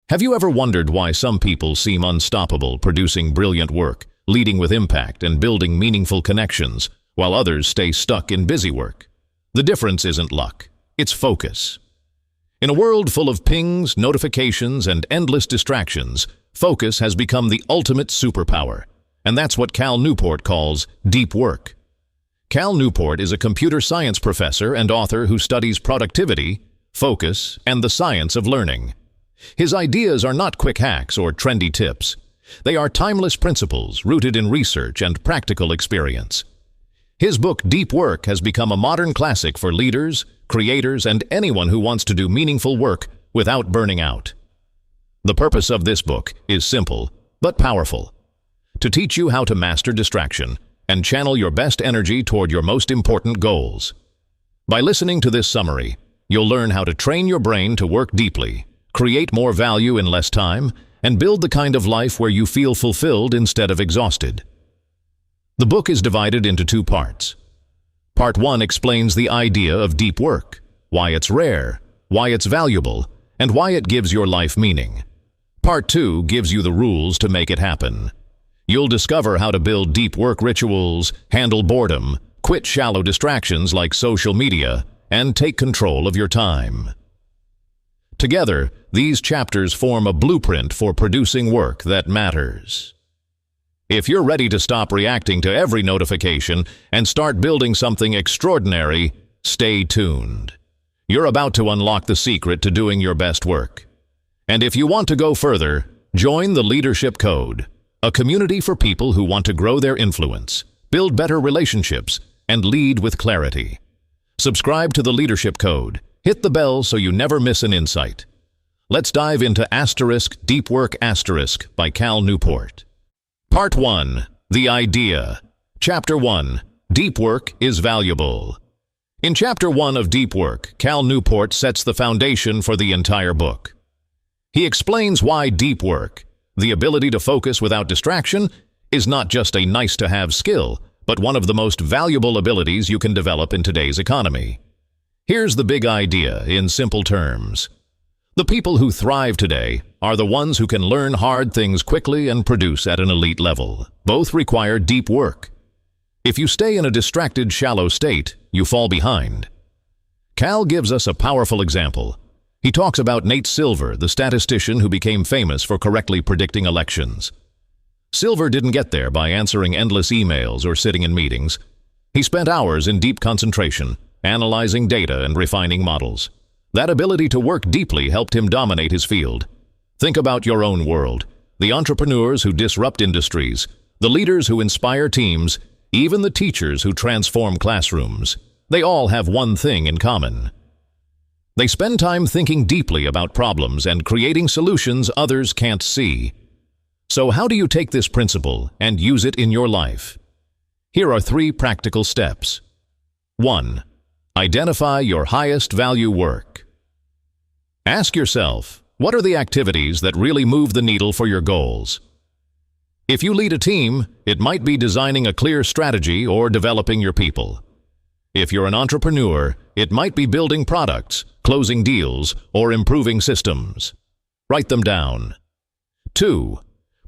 Have you ever wondered why some people seem unstoppable, producing brilliant work, leading with impact, and building meaningful connections, while others stay stuck in busy work? The difference isn't luck, it's focus. In a world full of pings, notifications, and endless distractions, focus has become the ultimate superpower, and that's what Cal Newport calls deep work. Cal Newport is a computer science professor and author who studies productivity, focus, and the science of learning. His ideas are not quick hacks or trendy tips. They are timeless principles rooted in research and practical experience. His book, Deep Work, has become a modern classic for leaders, creators, and anyone who wants to do meaningful work without burning out. The purpose of this book is simple, but powerful: to teach you how to master distraction and channel your best energy toward your most important goals. By listening to this summary, you'll learn how to train your brain to work deeply, create more value in less time, and build the kind of life where you feel fulfilled instead of exhausted. The book is divided into two parts. Part 1 explains the idea of deep work, why it's rare, why it's valuable, and why it gives your life meaning. Part 2 gives you the rules to make it happen. You'll discover how to build deep work rituals, handle boredom, quit shallow distractions like social media, and take control of your time. Together, these chapters form a blueprint for producing work that matters. If you're ready to stop reacting to every notification and start building something extraordinary, stay tuned. You're about to unlock the secret to doing your best work. And if you want to go further, join the Leadership Code, a community for people who want to grow their influence, build better relationships, and lead with clarity. Subscribe to the Leadership Code. Hit the bell so you never miss an insight. Let's dive into Deep Work by Cal Newport. Part 1. The Idea. Chapter 1. Deep Work is Valuable. In Chapter 1 of Deep Work, Cal Newport sets the foundation for the entire book. He explains why deep work, the ability to focus without distraction, is not just a nice-to-have skill, but one of the most valuable abilities you can develop in today's economy. Here's the big idea in simple terms. The people who thrive today are the ones who can learn hard things quickly and produce at an elite level. Both require deep work. If you stay in a distracted, shallow state, you fall behind. Cal gives us a powerful example. He talks about Nate Silver, the statistician who became famous for correctly predicting elections. Silver didn't get there by answering endless emails or sitting in meetings. He spent hours in deep concentration, analyzing data and refining models. That ability to work deeply helped him dominate his field. Think about your own world. The entrepreneurs who disrupt industries, the leaders who inspire teams, even the teachers who transform classrooms. They all have one thing in common. They spend time thinking deeply about problems and creating solutions others can't see. So how do you take this principle and use it in your life? Here are 3 practical steps. 1. Identify your highest value work. Ask yourself, what are the activities that really move the needle for your goals? If you lead a team, it might be designing a clear strategy or developing your people. If you're an entrepreneur, it might be building products, closing deals, or improving systems. Write them down. 2.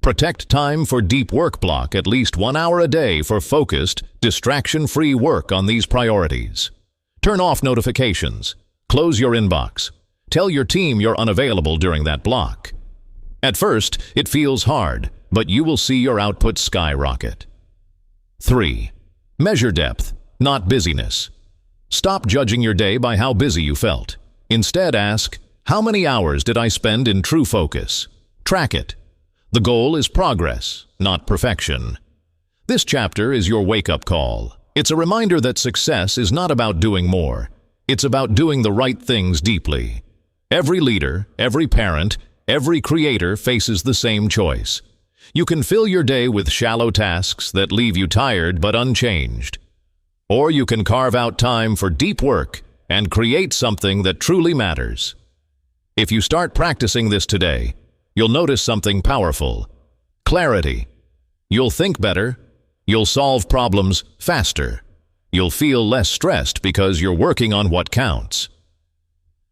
Protect time for deep work. Block at least 1 hour a day for focused, distraction-free work on these priorities. Turn off notifications. Close your inbox. Tell your team you're unavailable during that block. At first, it feels hard, but you will see your output skyrocket. 3. Measure depth, not busyness. Stop judging your day by how busy you felt. Instead, ask, how many hours did I spend in true focus? Track it. The goal is progress, not perfection. This chapter is your wake-up call. It's a reminder that success is not about doing more. It's about doing the right things deeply. Every leader, every parent, every creator faces the same choice. You can fill your day with shallow tasks that leave you tired but unchanged. Or you can carve out time for deep work and create something that truly matters. If you start practicing this today, you'll notice something powerful. Clarity. You'll think better. You'll solve problems faster. You'll feel less stressed because you're working on what counts.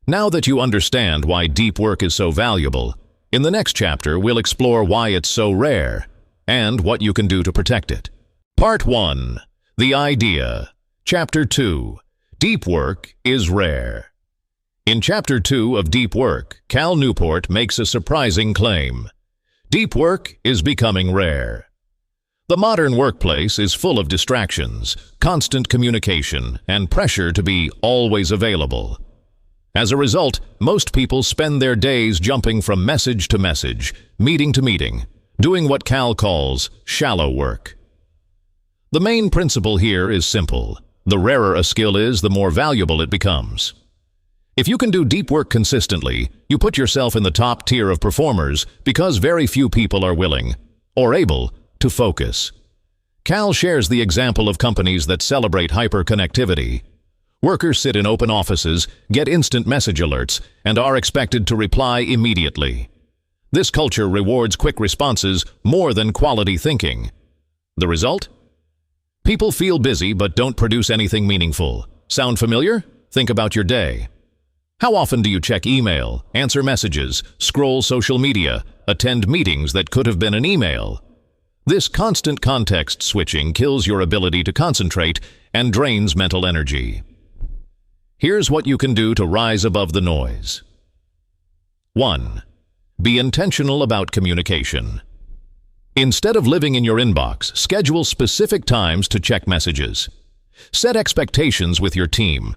Now that you understand why deep work is so valuable, In the next chapter, we'll explore why it's so rare and what you can do to protect it. Part 1. The Idea. Chapter 2. Deep work is rare. In Chapter 2 of Deep Work, Cal Newport makes a surprising claim. Deep work is becoming rare. The modern workplace is full of distractions, constant communication, and pressure to be always available. As a result, most people spend their days jumping from message to message, meeting to meeting, doing what Cal calls shallow work. The main principle here is simple. The rarer a skill is, the more valuable it becomes. If you can do deep work consistently, you put yourself in the top tier of performers because very few people are willing, or able, to focus. Cal shares the example of companies that celebrate hyperconnectivity. Workers sit in open offices, get instant message alerts, and are expected to reply immediately. This culture rewards quick responses more than quality thinking. The result? People feel busy but don't produce anything meaningful. Sound familiar? Think about your day. How often do you check email, answer messages, scroll social media, attend meetings that could have been an email? This constant context switching kills your ability to concentrate and drains mental energy. Here's what you can do to rise above the noise. 1. Be intentional about communication. Instead of living in your inbox, schedule specific times to check messages. Set expectations with your team.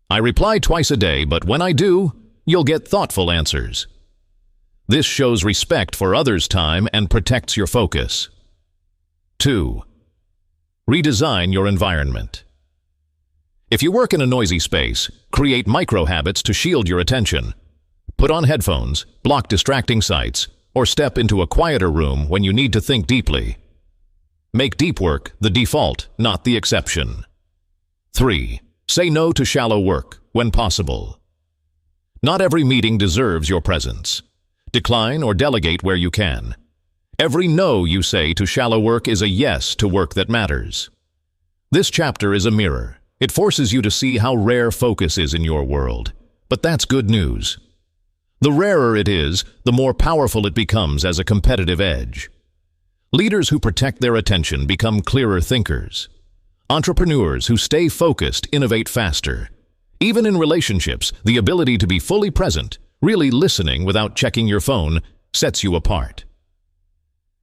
I reply twice a day, but when I do, you'll get thoughtful answers. This shows respect for others' time and protects your focus. 2. Redesign your environment. If you work in a noisy space, create micro-habits to shield your attention. Put on headphones, block distracting sites, or step into a quieter room when you need to think deeply. Make deep work the default, not the exception. 3. Say no to shallow work when possible. Not every meeting deserves your presence. Decline or delegate where you can. Every no you say to shallow work is a yes to work that matters. This chapter is a mirror. It forces you to see how rare focus is in your world. But that's good news. The rarer it is, the more powerful it becomes as a competitive edge. Leaders who protect their attention become clearer thinkers. Entrepreneurs who stay focused innovate faster. Even in relationships, the ability to be fully present, really listening without checking your phone, sets you apart.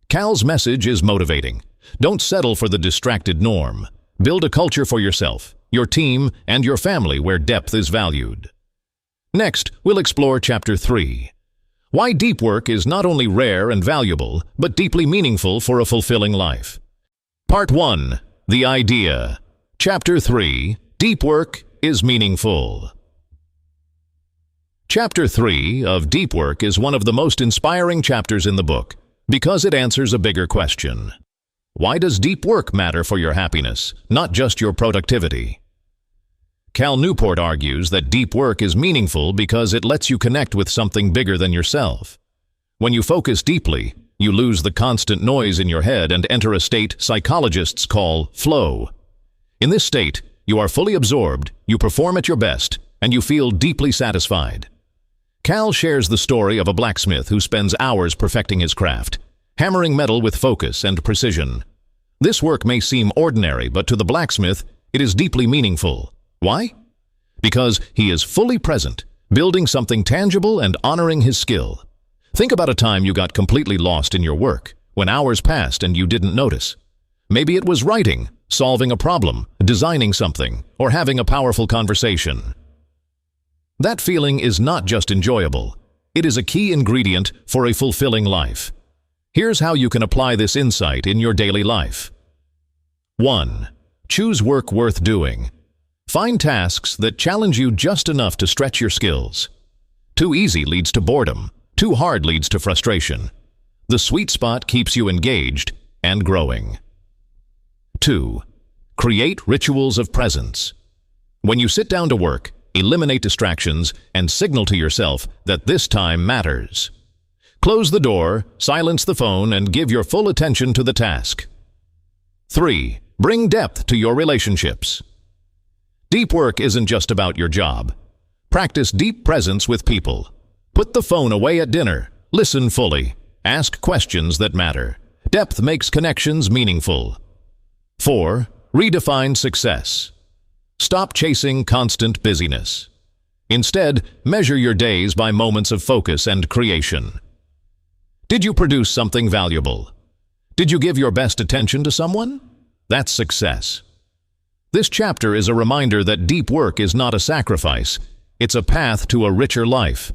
Cal's message is motivating. Don't settle for the distracted norm. Build a culture for yourself, your team, and your family where depth is valued. Next, we'll explore Chapter 3. Why deep work is not only rare and valuable, but deeply meaningful for a fulfilling life. Part 1. The Idea. Chapter 3. Deep work is meaningful. Chapter 3 of Deep Work is one of the most inspiring chapters in the book because it answers a bigger question. Why does deep work matter for your happiness, not just your productivity? Cal Newport argues that deep work is meaningful because it lets you connect with something bigger than yourself. When you focus deeply, you lose the constant noise in your head and enter a state psychologists call flow. In this state, you are fully absorbed, you perform at your best, and you feel deeply satisfied. Cal shares the story of a blacksmith who spends hours perfecting his craft, hammering metal with focus and precision. This work may seem ordinary, but to the blacksmith, it is deeply meaningful. Why? Because he is fully present, building something tangible and honoring his skill. Think about a time you got completely lost in your work, when hours passed and you didn't notice. Maybe it was writing, solving a problem, designing something, or having a powerful conversation. That feeling is not just enjoyable. It is a key ingredient for a fulfilling life. Here's how you can apply this insight in your daily life. 1. Choose work worth doing. Find tasks that challenge you just enough to stretch your skills. Too easy leads to boredom. Too hard leads to frustration. The sweet spot keeps you engaged and growing. 2. Create rituals of presence. When you sit down to work, eliminate distractions and signal to yourself that this time matters. Close the door, silence the phone, and give your full attention to the task. 3. Bring depth to your relationships. Deep work isn't just about your job. Practice deep presence with people. Put the phone away at dinner. Listen fully. Ask questions that matter. Depth makes connections meaningful. 4. Redefine success. Stop chasing constant busyness. Instead, measure your days by moments of focus and creation. Did you produce something valuable? Did you give your best attention to someone? That's success. This chapter is a reminder that deep work is not a sacrifice. It's a path to a richer life.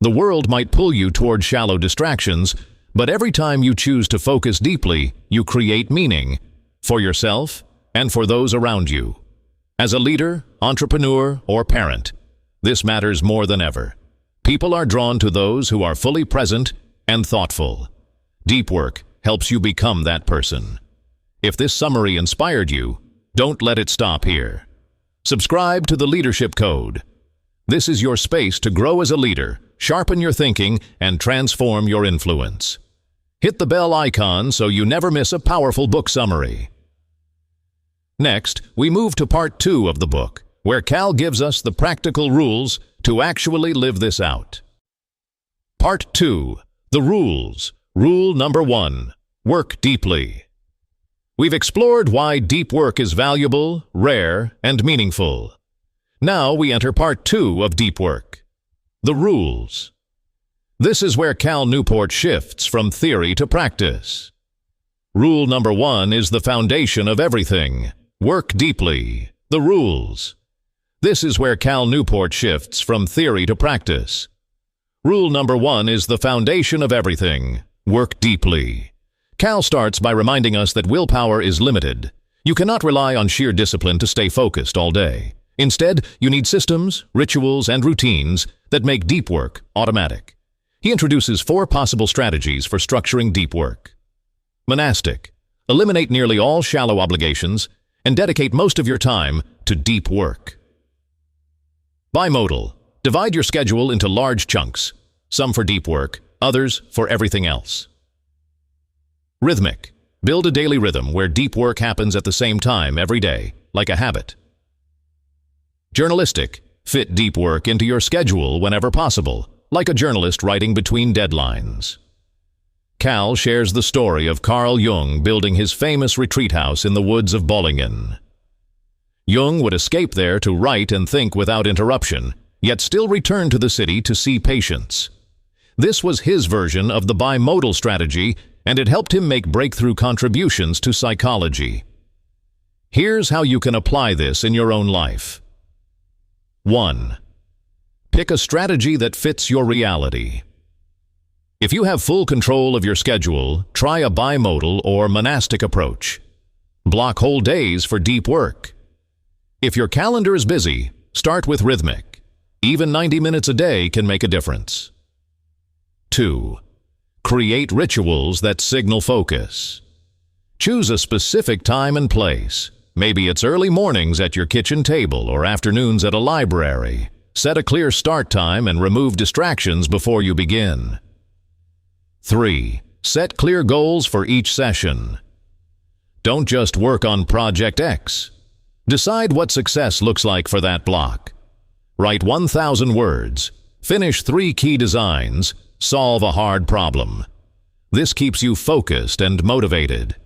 The world might pull you toward shallow distractions, but every time you choose to focus deeply, you create meaning for yourself and for those around you. As a leader, entrepreneur, or parent, this matters more than ever. People are drawn to those who are fully present and thoughtful. Deep work helps you become that person. If this summary inspired you, don't let it stop here. Subscribe to the Leadership Code. This is your space to grow as a leader, sharpen your thinking, and transform your influence. Hit the bell icon so you never miss a powerful book summary. Next, we move to part 2 of the book, where Cal gives us the practical rules to actually live this out. Part 2. The rules. Rule number 1. Work deeply. We've explored why deep work is valuable, rare, and meaningful. Now we enter part 2 of deep work. The rules. This is where Cal Newport shifts from theory to practice. Rule number 1 is the foundation of everything. Work deeply. The rules. This is where Cal Newport shifts from theory to practice. Rule number 1 is the foundation of everything. Work deeply. Cal starts by reminding us that willpower is limited. You cannot rely on sheer discipline to stay focused all day. Instead, you need systems, rituals, and routines that make deep work automatic. He introduces 4 possible strategies for structuring deep work. Monastic. Eliminate nearly all shallow obligations and dedicate most of your time to deep work. Bimodal. Divide your schedule into large chunks, some for deep work, others for everything else. Rhythmic. Build a daily rhythm where deep work happens at the same time every day, like a habit. Journalistic. Fit deep work into your schedule whenever possible, like a journalist writing between deadlines. Cal shares the story of Carl Jung building his famous retreat house in the woods of Bollingen. Jung would escape there to write and think without interruption, yet still return to the city to see patients. This was his version of the bimodal strategy, and it helped him make breakthrough contributions to psychology. Here's how you can apply this in your own life. 1. Pick a strategy that fits your reality. If you have full control of your schedule, try a bimodal or monastic approach. Block whole days for deep work. If your calendar is busy, start with rhythmic. Even 90 minutes a day can make a difference. 2. Create rituals that signal focus. Choose a specific time and place. Maybe it's early mornings at your kitchen table or afternoons at a library. Set a clear start time and remove distractions before you begin. 3. Set clear goals for each session. Don't just work on Project X. Decide what success looks like for that block. Write 1,000 words. Finish 3 key designs. Solve a hard problem. This keeps you focused and motivated.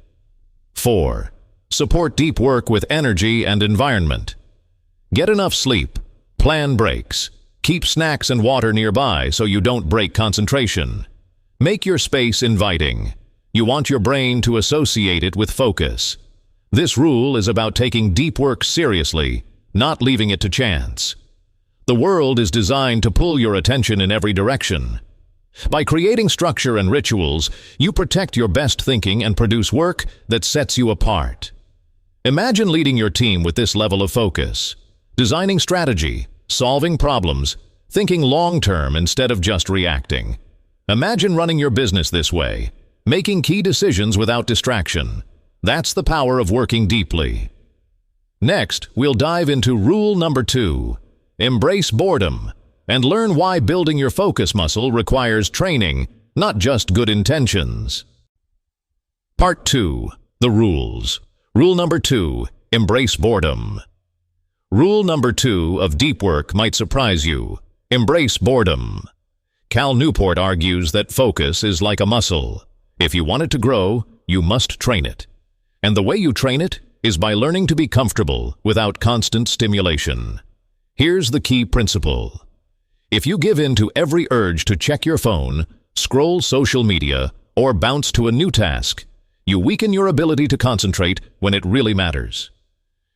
4. Support deep work with energy and environment. Get enough sleep. Plan breaks. Keep snacks and water nearby so you don't break concentration. Make your space inviting. You want your brain to associate it with focus. This rule is about taking deep work seriously, not leaving it to chance. The world is designed to pull your attention in every direction. By creating structure and rituals, you protect your best thinking and produce work that sets you apart. Imagine leading your team with this level of focus, designing strategy, solving problems, thinking long-term instead of just reacting. Imagine running your business this way, making key decisions without distraction. That's the power of working deeply. Next, we'll dive into rule number 2, embrace boredom, and learn why building your focus muscle requires training, not just good intentions. Part 2, the rules. Rule number 2, embrace boredom. Rule number 2 of deep work might surprise you. Embrace boredom. Cal Newport argues that focus is like a muscle. If you want it to grow, you must train it. And the way you train it is by learning to be comfortable without constant stimulation. Here's the key principle. If you give in to every urge to check your phone, scroll social media, or bounce to a new task, you weaken your ability to concentrate when it really matters.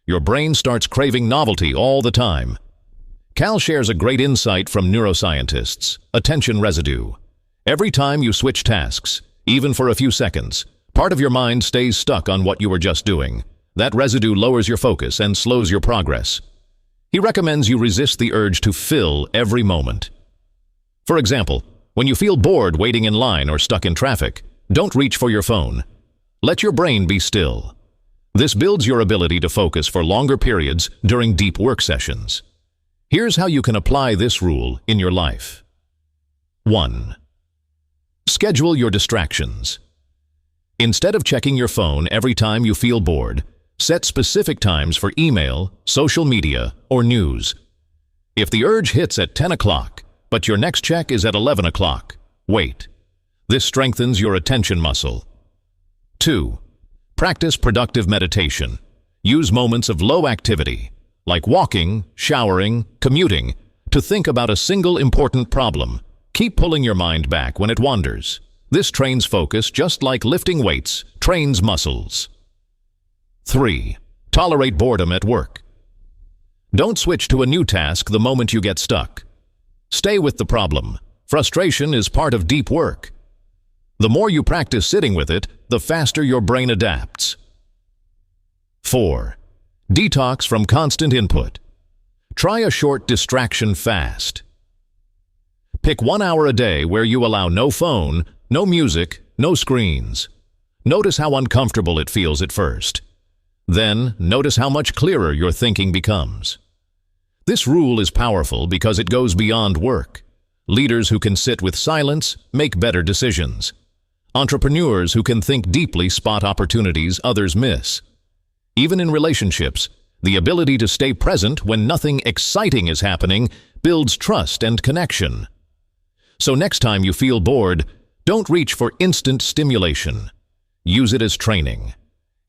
Your brain starts craving novelty all the time. Cal shares a great insight from neuroscientists: attention residue. Every time you switch tasks, even for a few seconds, part of your mind stays stuck on what you were just doing. That residue lowers your focus and slows your progress. He recommends you resist the urge to fill every moment. For example, when you feel bored waiting in line or stuck in traffic, don't reach for your phone. Let your brain be still. This builds your ability to focus for longer periods during deep work sessions. Here's how you can apply this rule in your life. 1. Schedule your distractions. Instead of checking your phone every time you feel bored, set specific times for email, social media, or news. If the urge hits at 10 o'clock, but your next check is at 11 o'clock, wait. This strengthens your attention muscle. 2. Practice productive meditation. Use moments of low activity, like walking, showering, commuting, to think about a single important problem. Keep pulling your mind back when it wanders. This trains focus just like lifting weights trains muscles. 3. Tolerate boredom at work. Don't switch to a new task the moment you get stuck. Stay with the problem. Frustration is part of deep work. The more you practice sitting with it, the faster your brain adapts. 4. Detox from constant input. Try a short distraction fast. Pick 1 hour a day where you allow no phone, no music, no screens. Notice how uncomfortable it feels at first. Then, notice how much clearer your thinking becomes. This rule is powerful because it goes beyond work. Leaders who can sit with silence make better decisions. Entrepreneurs who can think deeply spot opportunities others miss. Even in relationships, the ability to stay present when nothing exciting is happening builds trust and connection. So next time you feel bored, don't reach for instant stimulation. Use it as training.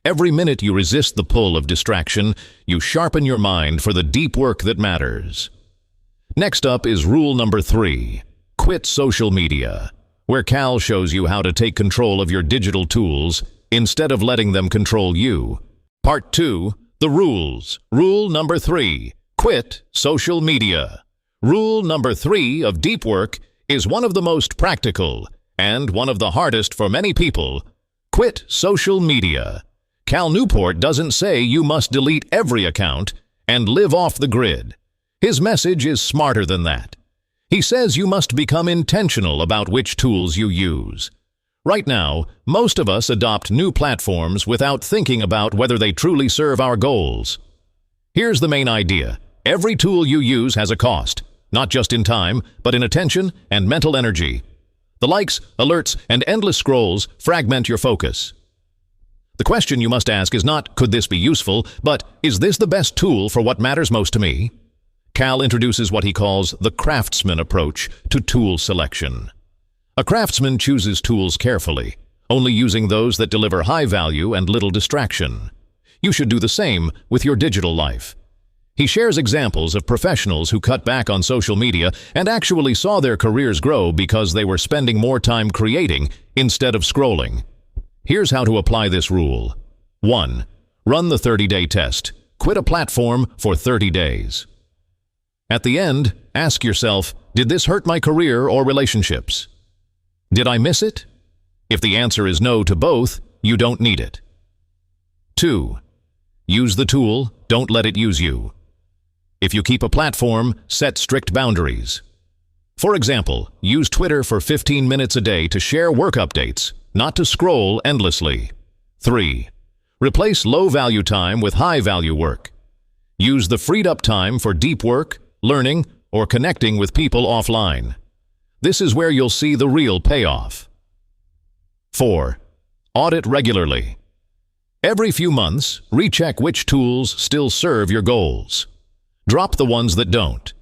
Every minute you resist the pull of distraction, you sharpen your mind for the deep work that matters. Next up is rule number 3, quit social media, where Cal shows you how to take control of your digital tools instead of letting them control you. Part 2, the rules. Rule number 3, quit social media. Rule number 3 of deep work is one of the most practical and one of the hardest for many people. Quit social media. Cal Newport doesn't say you must delete every account and live off the grid. His message is smarter than that. He says you must become intentional about which tools you use. Right now, most of us adopt new platforms without thinking about whether they truly serve our goals. Here's the main idea. Every tool you use has a cost, not just in time, but in attention and mental energy. The likes, alerts, and endless scrolls fragment your focus. The question you must ask is not, could this be useful, but is this the best tool for what matters most to me? Cal introduces what he calls the craftsman approach to tool selection. A craftsman chooses tools carefully, only using those that deliver high value and little distraction. You should do the same with your digital life. He shares examples of professionals who cut back on social media and actually saw their careers grow because they were spending more time creating instead of scrolling. Here's how to apply this rule. 1. Run the 30-day test. Quit a platform for 30 days. At the end, ask yourself, did this hurt my career or relationships? Did I miss it? If the answer is no to both, you don't need it. 2. Use the tool, don't let it use you. If you keep a platform, set strict boundaries. For example, use Twitter for 15 minutes a day to share work updates, not to scroll endlessly. 3. Replace low-value time with high-value work. Use the freed-up time for deep work, learning, or connecting with people offline. This is where you'll see the real payoff. 4. Audit regularly. Every few months, recheck which tools still serve your goals. Drop the ones that don't.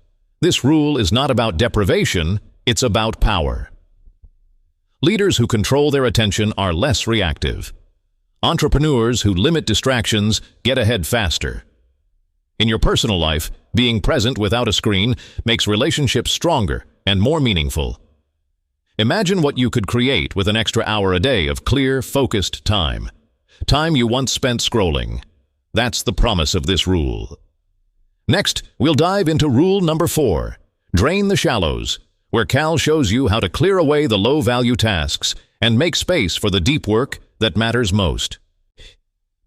This rule is not about deprivation, It's about power. Leaders who control their attention are less reactive. Entrepreneurs who limit distractions get ahead faster. In your personal life, being present without a screen makes relationships stronger and more meaningful. Imagine what you could create with an extra hour a day of clear, focused time. Time you once spent scrolling. That's the promise of this rule. Next, we'll dive into rule number 4, drain the shallows, where Cal shows you how to clear away the low-value tasks and make space for the deep work that matters most.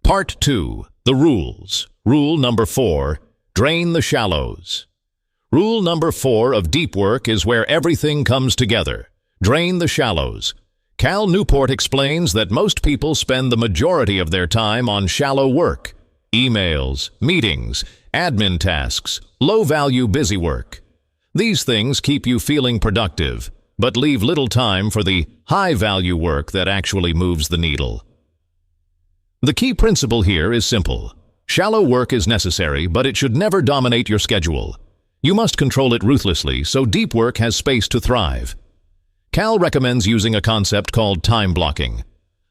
Part 2, the rules. Rule number 4, drain the shallows. Rule number 4 of deep work is where everything comes together. Drain the shallows. Cal Newport explains that most people spend the majority of their time on shallow work. Emails, meetings, admin tasks, low-value busy work. These things keep you feeling productive, but leave little time for the high-value work that actually moves the needle. The key principle here is simple. Shallow work is necessary, but it should never dominate your schedule. You must control it ruthlessly so deep work has space to thrive. Cal recommends using a concept called time blocking,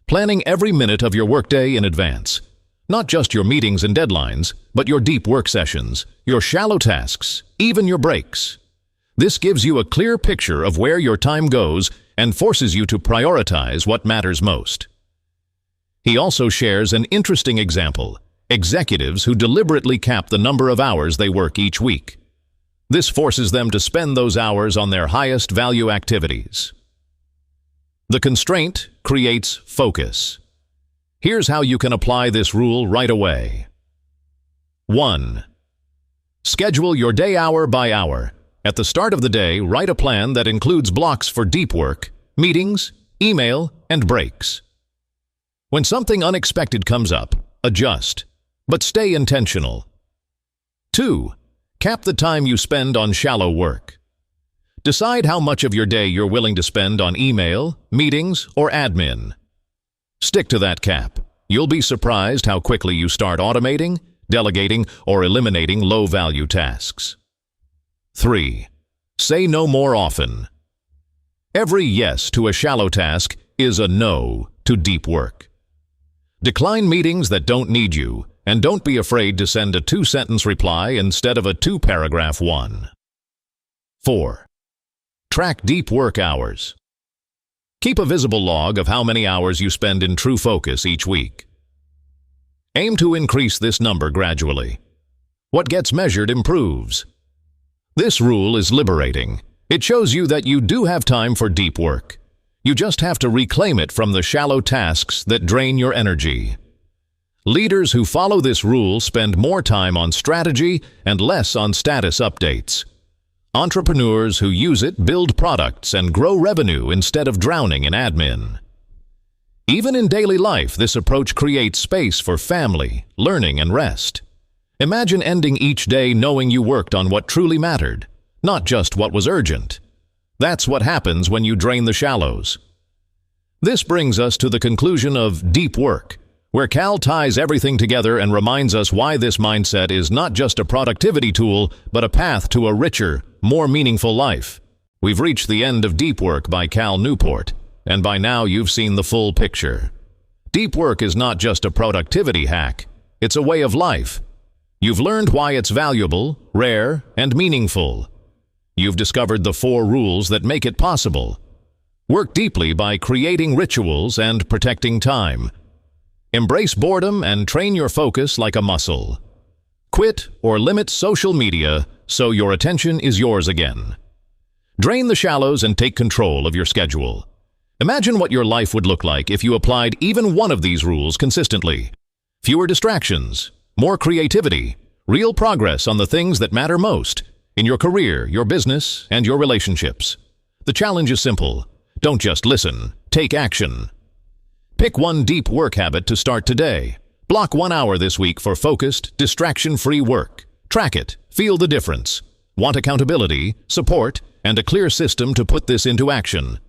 planning every minute of your workday in advance. Not just your meetings and deadlines, but your deep work sessions, your shallow tasks, even your breaks. This gives you a clear picture of where your time goes and forces you to prioritize what matters most. He also shares an interesting example: executives who deliberately cap the number of hours they work each week. This forces them to spend those hours on their highest value activities. The constraint creates focus. Here's how you can apply this rule right away. 1. Schedule your day hour by hour. At the start of the day, write a plan that includes blocks for deep work, meetings, email, and breaks. When something unexpected comes up, adjust, but stay intentional. 2. Cap the time you spend on shallow work. Decide how much of your day you're willing to spend on email, meetings, or admin. Stick to that cap. You'll be surprised how quickly you start automating, delegating, or eliminating low-value tasks. 3. Say no more often. Every yes to a shallow task is a no to deep work. Decline meetings that don't need you, and don't be afraid to send a 2-sentence reply instead of a 2-paragraph one. 4. Track deep work hours. Keep a visible log of how many hours you spend in true focus each week. Aim to increase this number gradually. What gets measured improves. This rule is liberating. It shows you that you do have time for deep work. You just have to reclaim it from the shallow tasks that drain your energy. Leaders who follow this rule spend more time on strategy and less on status updates. Entrepreneurs who use it build products and grow revenue instead of drowning in admin. Even in daily life, this approach creates space for family, learning, and rest. Imagine ending each day knowing you worked on what truly mattered, not just what was urgent. That's what happens when you drain the shallows. This brings us to the conclusion of deep work, where Cal ties everything together and reminds us why this mindset is not just a productivity tool, but a path to a richer, more meaningful life. We've reached the end of Deep Work by Cal Newport, and by now you've seen the full picture. Deep work is not just a productivity hack, it's a way of life. You've learned why it's valuable, rare, and meaningful. You've discovered the 4 rules that make it possible. Work deeply by creating rituals and protecting time. Embrace boredom and train your focus like a muscle. Quit or limit social media so your attention is yours again. Drain the shallows and take control of your schedule. Imagine what your life would look like if you applied even one of these rules consistently. Fewer distractions, more creativity, real progress on the things that matter most in your career, your business, and your relationships. The challenge is simple. Don't just listen, take action. Pick one deep work habit to start today. Block 1 hour this week for focused, distraction-free work. Track it, feel the difference. Want accountability, support, and a clear system to put this into action?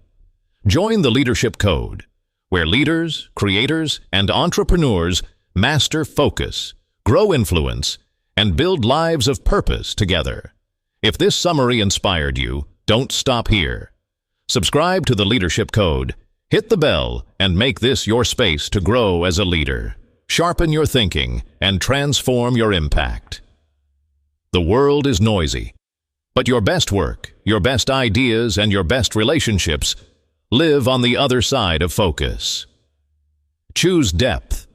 Join the Leadership Code, where leaders, creators, and entrepreneurs master focus, grow influence, and build lives of purpose together. If this summary inspired you, Don't stop here. Subscribe to the Leadership Code, hit the bell, and make this your space to grow as a leader. Sharpen your thinking and transform your impact. The world is noisy, but your best work, your best ideas, and your best relationships live on the other side of focus. Choose depth.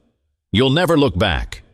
You'll never look back.